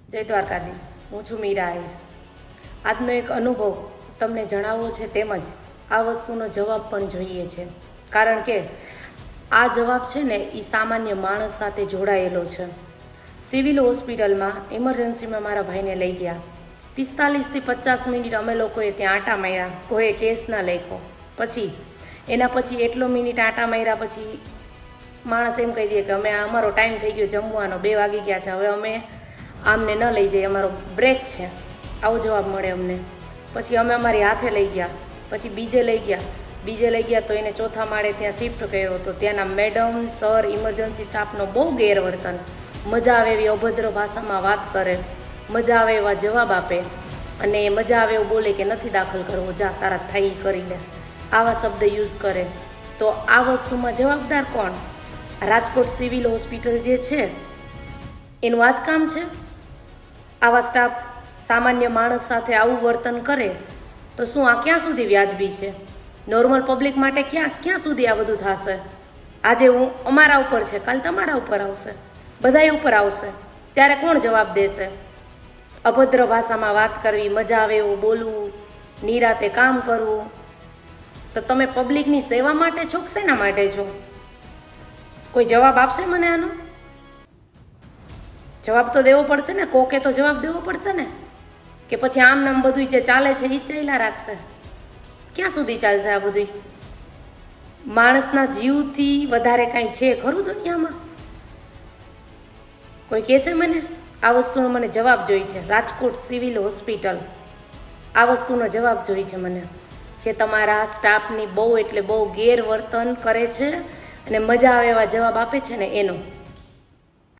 જય દ્વારકાધીશ. હું છું મીરા આહિર. આજનો એક અનુભવ તમને જણાવવો છે, તેમજ આ વસ્તુનો જવાબ પણ જોઈએ છે. કારણ કે આ જવાબ છે ને એ સામાન્ય માણસ સાથે જોડાયેલો છે. સિવિલ હોસ્પિટલમાં ઇમરજન્સીમાં મારા ભાઈને લઈ ગયા. 45 થી 50 મિનિટ અમે લોકોએ ત્યાં આંટા માર્યા. કોઈ કેસ ના લખ્યો. પછી એના પછી એટલો મિનિટ આંટા માર્યા પછી માણસ એમ કહી દે કે અમે અમારો ટાઈમ થઈ ગયો જમવાનો, 2 વાગી ગયા છે, હવે અમે આમને ન લઈ જઈએ, અમારો બ્રેક છે. આવો જવાબ મળે અમને. પછી અમે અમારી હાથે લઈ ગયા. પછી બીજે લઈ ગયા તો એને ચોથા માળે ત્યાં શિફ્ટ કર્યો. તો ત્યાંના મેડમ, સર, ઇમરજન્સી સ્ટાફનો બહુ ગેરવર્તન. મજા આવે એવી અભદ્ર ભાષામાં વાત કરે, મજા આવે એવા જવાબ આપે, અને મજા આવે એવું બોલે કે નથી દાખલ કરવો, જા તારા થાય ઈ કરી લે, આવા શબ્દ યુઝ કરે. તો આ વસ્તુમાં જવાબદાર કોણ? રાજકોટ સિવિલ હોસ્પિટલ જે છે એનું આ જ કામ છે? આવા સ્ટાફ સામાન્ય માણસ સાથે આવું વર્તન કરે તો શું આ ક્યાં સુધી વ્યાજબી છે? નોર્મલ પબ્લિક માટે ક્યાં સુધી આ બધું થશે? આજે અમારા ઉપર છે, કાલ તમારા ઉપર આવશે, બધાય ઉપર આવશે. ત્યારે કોણ જવાબ દેશે? અભદ્ર ભાષામાં વાત કરવી, મજા આવે એવું બોલવું, નિરાતે કામ કરવું. તો તમે પબ્લિકની સેવા માટે છો કે શેના માટે છો? કોઈ જવાબ આપશે મને આનો? જવાબ તો દેવો પડશે ને. કોકે તો જવાબ દેવો પડશે ને. કે પછી આમ નામ બધું જે ચાલે છે એ ચાલ્યા રાખશે? ક્યાં સુધી ચાલશે આ બધું? માણસના જીવથી વધારે કાંઈ છે ખરું દુનિયામાં? કોઈ કહેશે મને? આ વસ્તુનો મને જવાબ જોઈએ છે. રાજકોટ સિવિલ હોસ્પિટલ, આ વસ્તુનો જવાબ જોઈએ છે મને. જે તમારા સ્ટાફની બહુ એટલે બહુ ગેરવર્તન કરે છે અને મજા આવે એવા જવાબ આપે છે ને એનો.